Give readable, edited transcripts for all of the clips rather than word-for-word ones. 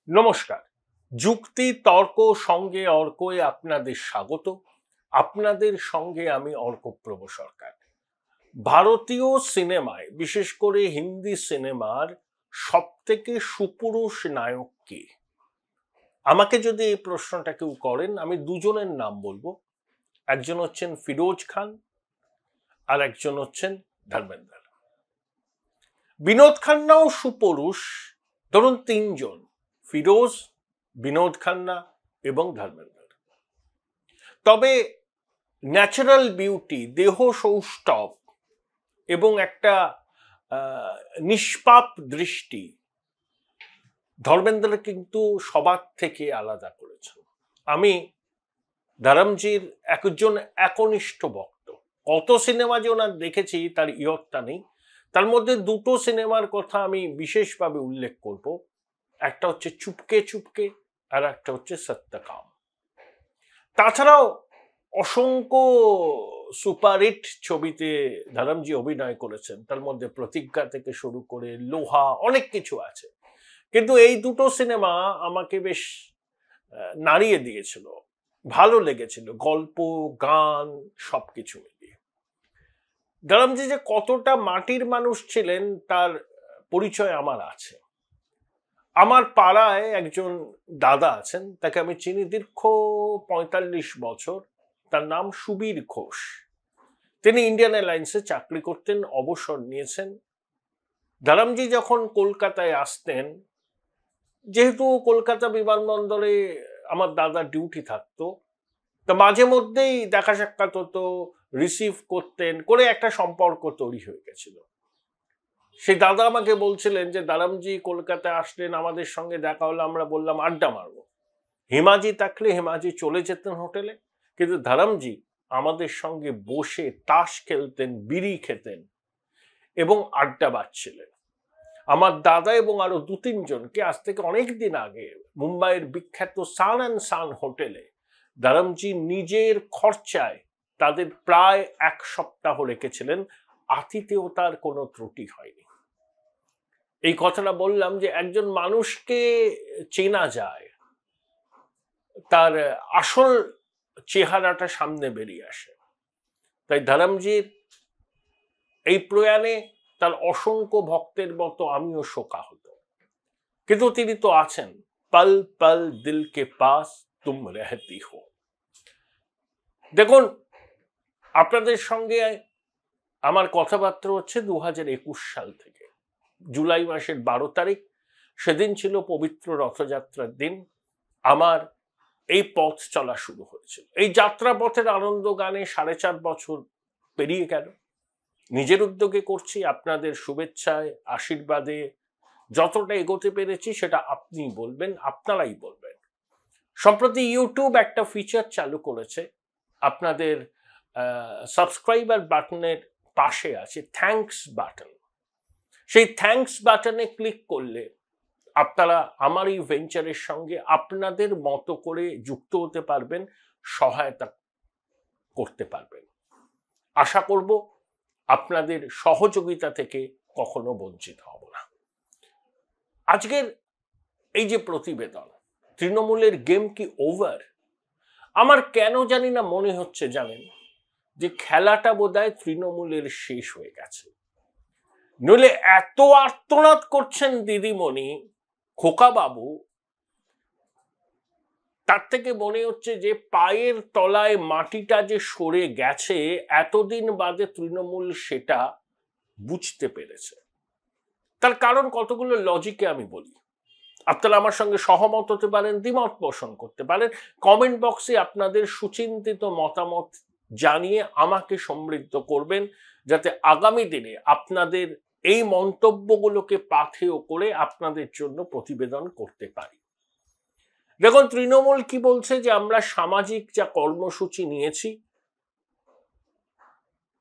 নমস্কার। যুক্তি তর্ক সঙ্গে অর্কয়ে আপনাদের স্বাগত। আপনাদের সঙ্গে আমি অর্কপ্রভ সরকার। ভারতীয় সিনেমায় বিশেষ করে হিন্দি সিনেমার সবথেকে সুপুরুষ নায়ক কে? আমাকে যদি এই প্রশ্নটা কেউ করেন আমি দুজনের নাম বলবো। একজন হচ্ছেন ফিরোজ খান আর একজন হচ্ছেন ধর্মেন্দ্র। বিনোদ খান্নাও সুপুরুষ। ধরুন তিনজন, ফিরোজ, বিনোদ খান্না এবং ধর্মেন্দ্র। তবে ন্যাচারাল বিউটি, দেহ সৌষ্ঠব এবং একটা নিষ্পাপ দৃষ্টি ধর্মেন্দ্র কিন্তু সবার থেকে আলাদা করেছেন। আমি ধরমজির একজন একনিষ্ঠ ভক্ত। কত সিনেমা যে ওনার দেখেছি তার ইয়ত্তা নেই। তার মধ্যে দুটো সিনেমার কথা আমি বিশেষভাবে উল্লেখ করব। একটা হচ্ছে চুপকে চুপকে আর একটা হচ্ছে সত্যকাম। তাছাড়াও অসংখ্য সুপারহিট ছবিতে ধরমজি অভিনয় করেছেন। তার মধ্যে প্রতিজ্ঞা থেকে শুরু করে লোহা, অনেক কিছু আছে। কিন্তু এই দুটো সিনেমা আমাকে বেশ নাড়িয়ে দিয়েছিল, ভালো লেগেছিল, গল্প, গান সবকিছু মিলিয়ে। ধরমজি যে কতটা মাটির মানুষ ছিলেন তার পরিচয় আমার আছে। আমার পাড়ায় একজন দাদা আছেন, তাকে আমি চিনি দীর্ঘ ৪৫ বছর। তার নাম সুবীর ঘোষ। তিনি ইন্ডিয়ান এয়ারলাইন্সে চাকরি করতেন, অবসর নিয়েছেন। ধরমজি যখন কলকাতায় আসতেন, যেহেতু কলকাতা বিমানবন্দরে আমার দাদার ডিউটি থাকতো, তো মাঝে মধ্যেই দেখা সাক্ষাৎ হতো, রিসিভ করতেন, করে একটা সম্পর্ক তৈরি হয়ে গেছিল। সেই দাদা আমাকে বলছিলেন যে ধরমজি কলকাতায় আসলেন, আমাদের সঙ্গে দেখা হলো, আমরা বললাম আড্ডা মারবো। হেমাজি থাকলে হেমাজি চলে যেতেন হোটেলে, কিন্তু ধরমজি আমাদের সঙ্গে বসে তাস খেলতেন, বিড়ি খেতেন এবং আড্ডা বাজছিলেন। আমার দাদা এবং আরো ২-৩ জনকে আজ থেকে অনেক দিন আগে মুম্বাইয়ের বিখ্যাত সান অ্যান্ড সান হোটেলে ধরমজি নিজের খরচায় তাদের প্রায় ১ সপ্তাহ রেখেছিলেন। আতিথেয়তার কোনো ত্রুটি হয়নি। এই কথাটা বললাম যে একজন মানুষকে চেনা যায়, তার আসল চেহারাটা সামনে বেরিয়ে আসে। তাই ধরমজির এই প্রয়াণে তার অসংখ্য ভক্তের মতো আমিও শোকাহত। কিন্তু তিনি তো আছেন। পল পল দিল কে পাস তুম রহতি হো। দেখুন, আপনাদের সঙ্গে আমার কথাবার্তা হচ্ছে ২০২১ সাল থেকে। জুলাই মাসের ১২ তারিখ, সেদিন ছিল পবিত্র রথযাত্রার দিন। আমার এই পথ চলা শুরু হয়েছিল। এই যাত্রা পথের আনন্দ গানে ৪.৫ বছর পেরিয়ে গেল। নিজের উদ্যোগে করছি, আপনাদের শুভেচ্ছায়, আশীর্বাদে যতটা এগোতে পেরেছি সেটা আপনি বলবেন, আপনারাই বলবেন। সম্প্রতি ইউটিউব একটা ফিচার চালু করেছে। আপনাদের সাবস্ক্রাইবার বাটনের পাশে আছে থ্যাঙ্কস বাটন। সেই থ্যাঙ্কস বাটনে ক্লিক করলে আপনারা আমার এই ভেঞ্চারের সঙ্গে আপনাদের মতো করে যুক্ত হতে পারবেন, সহায়তা করতে পারবেন। আশা করব আপনাদের সহযোগিতা থেকে কখনো বঞ্চিত হব না। আজকের এই যে প্রতিবেদন, তৃণমূলের গেম কি ওভার? আমার কেন জানি না মনে হচ্ছে জানেন, যে খেলাটা বোধহয় তৃণমূলের শেষ হয়ে গেছে। নইলে এত আর্তনাদ করছেন দিদিমণি, খোকাবাবু, তার থেকে মনে হচ্ছে যে পায়ের তলায় মাটিটা যে সরে গেছে, এতদিন বাদে তৃণমূল সেটা বুঝতে পেরেছে। তার কারণ কতগুলো লজিকে আমি বলি, আপনারা আমার সঙ্গে সহমত হতে পারেন, দ্বিমত পোষণ করতে পারেন। কমেন্ট বক্সে আপনাদের সুচিন্তিত মতামত জানিয়ে আমাকে সমৃদ্ধ করবেন, যাতে আগামী দিনে আপনাদের এই মন্তব্যগুলোকে পাথেয় করে আপনাদের জন্য প্রতিবেদন করতে পারি। দেখুন, তৃণমূল কি বলছে যে আমরা সামাজিক যা কর্মসূচি নিয়েছি,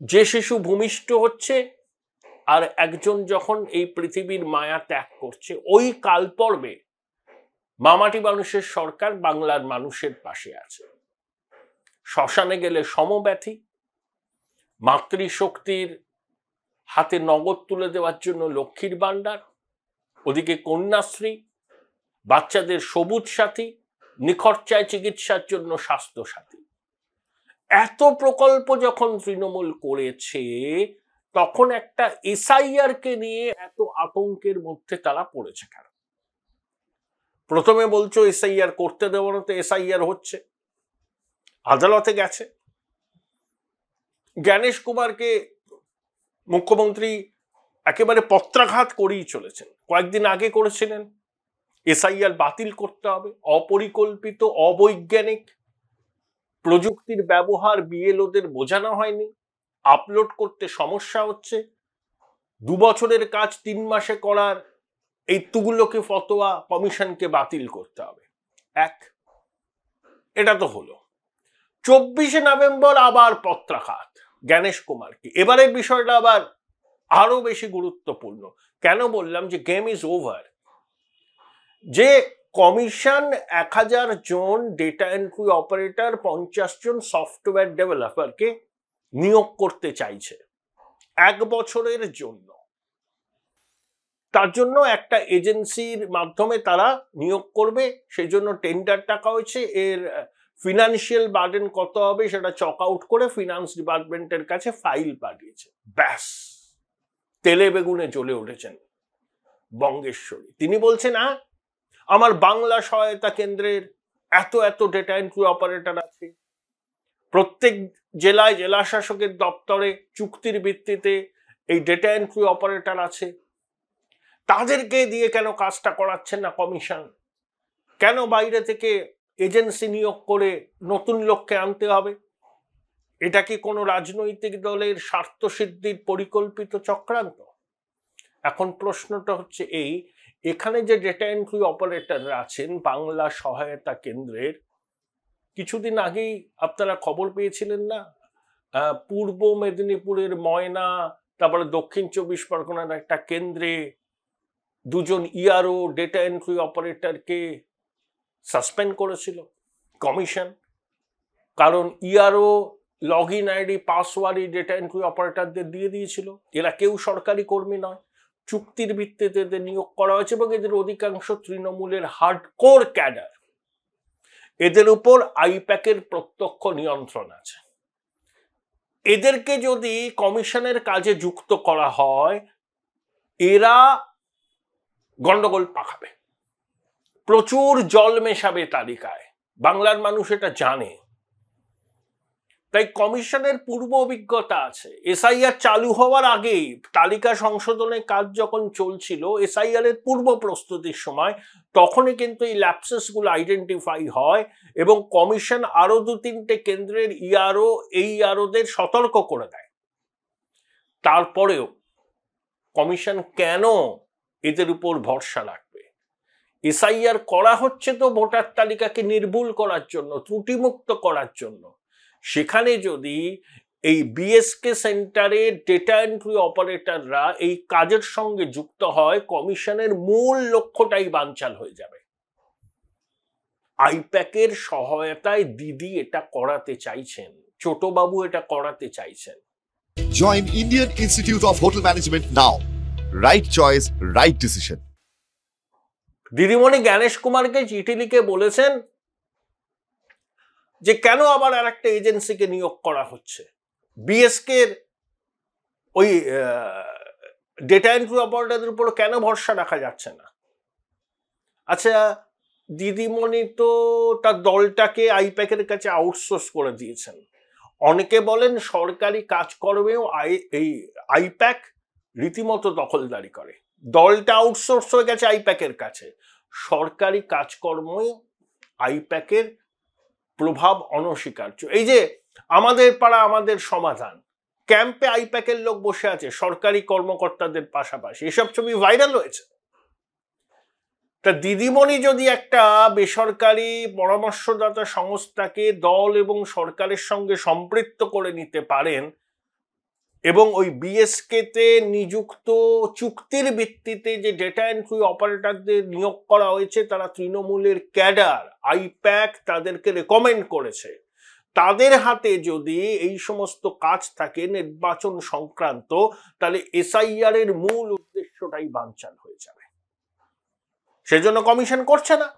যে শিশু ভূমিষ্ঠ হচ্ছে আর একজন যখন এই পৃথিবীর মায়া ত্যাগ করছে, ওই কালপর্বে মামাটি মানুষের সরকার বাংলার মানুষের পাশে আছে। শ্মশানে গেলে সমব্যথী, মাতৃশক্তির হাতে নগদ তুলে দেওয়ার জন্য লক্ষ্মীর ভাণ্ডার, ওদিকে কন্যাশ্রী, বাচ্চাদের সবুজ সাথী, নিখরচায় চিকিৎসার জন্য স্বাস্থ্য সাথী। এত প্রকল্প যখন তৃণমূল করেছে তখন একটা এসআইআর কে নিয়ে এত আতঙ্কের মধ্যে তারা পড়েছে কেন? প্রথমে বলছো এসআইআর করতে দেবো না, তো এসআইআর হচ্ছে, আদালতে গেছে। জ্ঞানেশ কুমারকে মুখ্যমন্ত্রী একেবারে পত্রাঘাত করেই চলেছেন, কয়েকদিন আগে করেছিলেন এসআইআর বাতিল করতে হবে, অপরিকল্পিত, অবৈজ্ঞানিক, প্রযুক্তির ব্যবহার বিএলওদের বোঝানো হয়নি, আপলোড করতে সমস্যা হচ্ছে, 2 বছরের কাজ 3 মাসে করার এই তুগুলোকে ফতোয়া কমিশনকে বাতিল করতে হবে। এটা তো হলো। 24শে নভেম্বর আবার পত্রাঘাত জ্ঞানেশ কুমারকে। এবারের বিষয়টা আবার আরো বেশি গুরুত্বপূর্ণ। কেন বললাম যে গেম ইজ ওভার? যে কমিশন 1000 জন ডেটা এন্ট্রি অপারেটর, 50 জন সফটওয়্যার ডেভেলপারকে নিয়োগ করতে চাইছে 1 বছরের জন্য। তার জন্য একটা এজেন্সির মাধ্যমে তারা নিয়োগ করবে, সেই জন্য টেন্ডার টাকা হয়েছে। এর ফিনান্সিয়াল বার্ডেন কত হবে সেটা চক আউট করে ফিনান্স ডিপার্টমেন্টের কাছে ফাইল পাঠিয়েছে। ব্যাস, তেলে বেগুনে জ্বলে উঠেছেন বঙ্গেশ্বরী। তিনি বলছেন, আমার বাংলা সহায়তা কেন্দ্রের এত এত ডেটা এন্ট্রি অপারেটর আছে, প্রত্যেক জেলায় জেলা শাসকের দপ্তরে চুক্তির ভিত্তিতে এই ডেটা এন্ট্রি অপারেটর আছে, তাদেরকে দিয়ে কেন কাজটা করাচ্ছেন না কমিশন? কেন বাইরে থেকে এজেন্সি নিয়োগ করে নতুন লোককে আনতে হবে? এটা কি কোনো রাজনৈতিক দলের স্বার্থ সিদ্ধির পরিকল্পিত চক্রান্ত? এখন প্রশ্নটা হচ্ছে এখানে যে ডেটা এন্ট্রি অপারেটররা আছেন বাংলা সহায়তা কেন্দ্রের, কিছুদিন আগেই আপনারা খবর পেয়েছিলেন না, পূর্ব মেদিনীপুরের ময়না, তারপরে দক্ষিণ 24 পরগনার একটা কেন্দ্রে 2 জন ইআরও ডেটা এন্ট্রি অপারেটরকে সাসপেন্ড করেছিল কমিশন। কারণ ERO log in ID, password এই ডেটা এন্ট্রি অপারেটরদের দিয়ে দিয়েছিল। এরা কেউ সরকারি কর্মী নয়, চুক্তির ভিত্তিতে এদের নিয়োগ করা হয়েছে এবং এদের অধিকাংশ তৃণমূলের হার্ডকোর ক্যাডার। এদের উপর আইপ্যাকের প্রত্যক্ষ নিয়ন্ত্রণ আছে। এদেরকে যদি কমিশনের কাজে যুক্ত করা হয়, এরা গন্ডগোল পাকাবে, প্রচুর জল মেশাবে তালিকায়। বাংলার মানুষ এটা জানে, তাই কমিশনের পূর্ব অভিজ্ঞতা আছে। এসআইআর চালু হওয়ার আগেই তালিকা সংশোধনের কাজ যখন চলছিল, এসআইআর এর পূর্ব প্রস্তুতির সময়, তখনই কিন্তু এই ল্যাপসেস গুলো আইডেন্টিফাই হয় এবং কমিশন আরো 2-3টে কেন্দ্রের ইআরও এই ইআরওদের সতর্ক করে দেয়। তারপরেও কমিশন কেন এদের উপর ভরসা রাখবে? এসআইআর করা হচ্ছে তো ভোটার তালিকাকে নির্ভুল করার জন্য, ত্রুটিমুক্ত করার জন্য। সেখানে যদি এই বিএসকে সেন্টারের ডেটা এন্ট্রি অপারেটররা এই কাজের সঙ্গে যুক্ত হয়, কমিশনের মূল লক্ষ্যটাই বানচাল হয়ে যাবে। আইপ্যাকের সহায়তায় দিদি এটা করাতে চাইছেন, ছোটবাবু এটা করাতে চাইছেন। Join Indian Institute of Hotel Management now. Right choice, right decision. দিদিমণি জ্ঞানেশ কুমারকে চিঠি লিখে বলেছেন যে কেন আবার আর একটা এজেন্সিকে নিয়োগ করা হচ্ছে, বিএসকে ওই ডেটা এন্ট্রি অপারেটরদের উপর কেন ভরসা রাখা যাচ্ছে না? আচ্ছা, দিদিমণি তো তার দলটাকে আইপ্যাকের কাছে আউটসোর্স করে দিয়েছেন। অনেকে বলেন সরকারি কাজকর্মেও এই আইপ্যাক রীতিমতো দখলদারি করে। দলটা আউটসোর্স হয়ে গেছে আইপ্যাকের কাছে, সরকারি কাজকর্মে আইপ্যাকের প্রভাব অনস্বীকার্য। এই যে আমাদের পাড়া আমাদের সমাধান ক্যাম্পে আইপ্যাকের লোক বসে আছে সরকারি কর্মকর্তাদের পাশাপাশি, এসব ছবি ভাইরাল হয়েছে। তা দিদিমণি যদি একটা বেসরকারি পরামর্শদাতা সংস্থাকে দল এবং সরকারের সঙ্গে সম্পৃক্ত করে নিতে পারেন এবং ওই বিএসকে তে নিযুক্ত চুক্তির ভিত্তিতে যে ডেটা এন্ট্রি অপারেটরদের নিয়োগ করা হয়েছে তারা তৃণমূলের ক্যাডার, আইপ্যাক তাদেরকে রেকমেন্ড করেছে, তাদের হাতে যদি এই সমস্ত কাজ থাকে নির্বাচন সংক্রান্ত, তাহলে এসআইআর এর মূল উদ্দেশ্যটাই বানচাল হয়ে যাবে। সেজন্য কমিশন করছে না।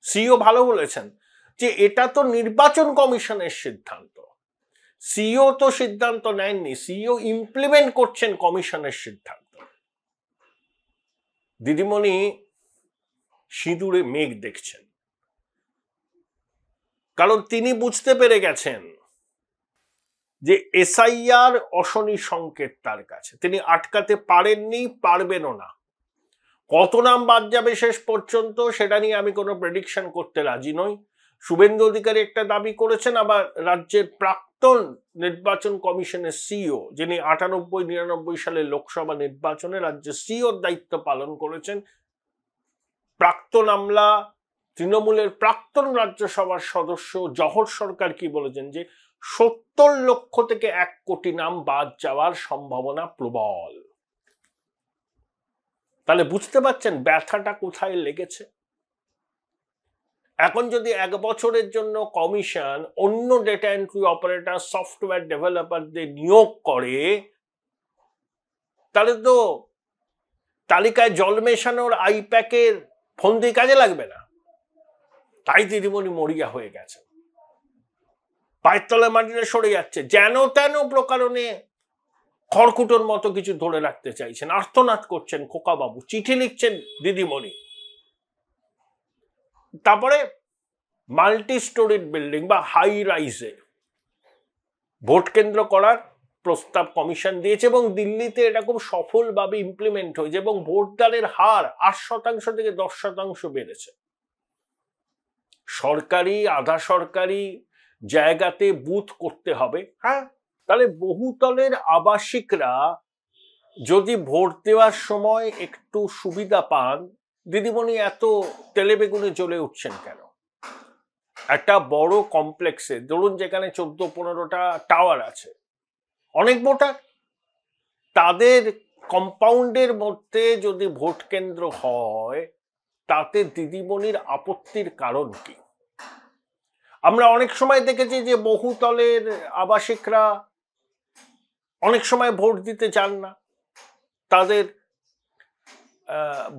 সিইও ভালো বলেছেন যে এটা তো নির্বাচন কমিশনের সিদ্ধান্ত, সিইও তো সিদ্ধান্ত নেননি, সিইও ইমপ্লিমেন্ট করছেন কমিশনের সিদ্ধান্ত। দিদিমণি সিঁদুরে মেঘ দেখছেন, কারণ তিনি বুঝতে পেরে গেছেন যে এসআইআর অশনি সংকেত তার কাছে, তিনি আটকাতে পারেননি, পারবেনও না। কত নাম বাদ যাবে শেষ পর্যন্ত সেটা নিয়ে আমি কোনো প্রেডিকশন করতে রাজি নই। শুভেন্দু অধিকারী একটা দাবি করেছেন, আবার রাজ্যের প্রাক্তন নির্বাচন কমিশনের সিইও, যিনি 98-99 সালে লোকসভা নির্বাচনে রাজ্যের সিইওর দায়িত্ব পালন করেছেন, প্রাক্তন আমলা, তৃণমূলের প্রাক্তন রাজ্যসভার সদস্য জহর সরকার কি বলেছেন যে 70 লক্ষ থেকে 1 কোটি নাম বাদ যাওয়ার সম্ভাবনা প্রবল। তাহলে বুঝতে পারছেন ব্যথাটা কোথায় লেগেছে। এখন যদি 1 বছরের জন্য কমিশন অন্য ডেটা এন্ট্রি অপারেটর, সফটওয়্যার ডেভেলপারদের নিয়োগ করে, তাহলে তো তালিকায় জল মেশানোর আইপ্যাকের ফন্দি কাজে লাগবে না। তাই দিদিমণি মরিয়া হয়ে গেছে, পায়ের তলায় মাটিতে সরে যাচ্ছে, যেন তেন প্রকারণে খড়কুটোর মতো কিছু ধরে রাখতে চাইছেন, আর্তনাদ করছেন খোকাবাবু, চিঠি লিখছেন দিদিমণি। তারপরে মাল্টি স্টোরিড বিল্ডিং বা হাই রাইজে ভোট কেন্দ্র করার প্রস্তাব কমিশন দিয়েছে এবং দিল্লিতে এটা খুব সফলভাবে ইমপ্লিমেন্ট হয়েছে এবং ভোটদানের হার 8% থেকে 10% বেড়েছে। সরকারি, আধা সরকারি জায়গাতে বুথ করতে হবে। হ্যাঁ, তাহলে বহুতলের আবাসিকরা যদি ভোট দেওয়ার সময় একটু সুবিধা পান, দিদিমণি এত তেলেবেগুনে জ্বলে উঠছেন কেন? একটা বড় কমপ্লেক্সে ধরুন যেখানে 14-15টা টাওয়ার আছে, অনেক ভোটার, তাদের কম্পাউন্ডের মধ্যে যদি ভোট কেন্দ্র হয়, তাতে দিদিমণির আপত্তির কারণ কি? আমরা অনেক সময় দেখেছি যে বহুতলের আবাসিকরা অনেক সময় ভোট দিতে চান না, তাদের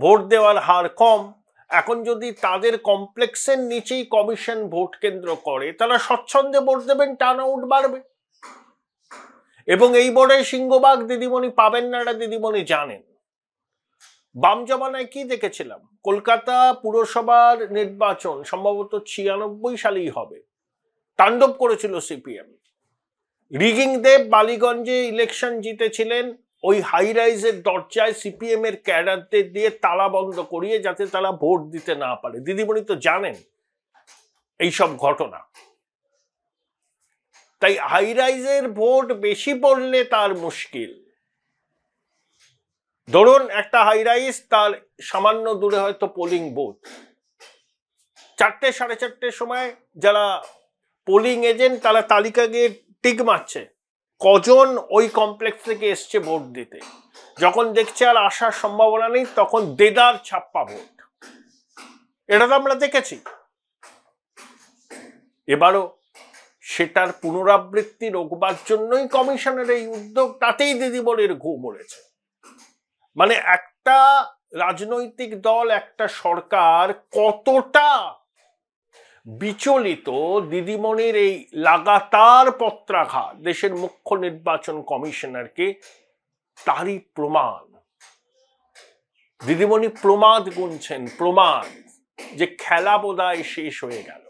ভোট দেওয়ার হার কম। এখন যদি তাদের কমপ্লেক্সের নিচেই কমিশন ভোট কেন্দ্র করে, তারা স্বচ্ছন্দে ভোট দেবেন, টার্ন আউট বাড়বে। এবং এই বোর্ডে সিংহভাগ দিদিমণি পাবেন না, এটা দিদিমণি জানেন। বাম জমানায় কি দেখেছিলাম, কলকাতা পুরসভার নির্বাচন সম্ভবত 96 সালেই হবে, তাণ্ডব করেছিল সিপিএম। রিগিং দেব বালিগঞ্জে ইলেকশন জিতেছিলেন, ওই হাই রাইজের দরজায় সিপিএম এর ক্যাডারদের দিয়ে তালা বন্ধ করিয়ে, যাতে তারা ভোট দিতে না পারে। দিদিমণি তো জানেন এইসব ঘটনা। তাই হাই রাইজের ভোট বেশি পড়লে তার মুশকিল। ধরুন একটা হাই রাইজ, তার সামান্য দূরে হয়তো পোলিং বুথ, 4টে 4:30 সময় যারা পোলিং এজেন্ট তারা তালিকা গিয়ে টিক মারছে কজন ওই কমপ্লেক্স থেকে এসছে ভোট দিতে। যখন দেখছে আর আসার সম্ভাবনা নেই, তখন দেদার ছাপ্পা ভোট। এটা তো আমরা দেখেছি। এবারও সেটার পুনরাবৃত্তি রোকবার জন্যই কমিশনের এই উদ্যোগ, তাতেই দিদিমণির ঘুম উড়েছে। মানে একটা রাজনৈতিক দল, একটা সরকার কতটা বিচলিত, দিদিমণির এই লাগাতার পত্রাঘাত দেশের মুখ্য নির্বাচন কমিশনারকে তারই প্রমাণ। দিদিমণি প্রমাদ গুনছেন, প্রমাদ যে খেলা বোধহয় শেষ হয়ে গেল।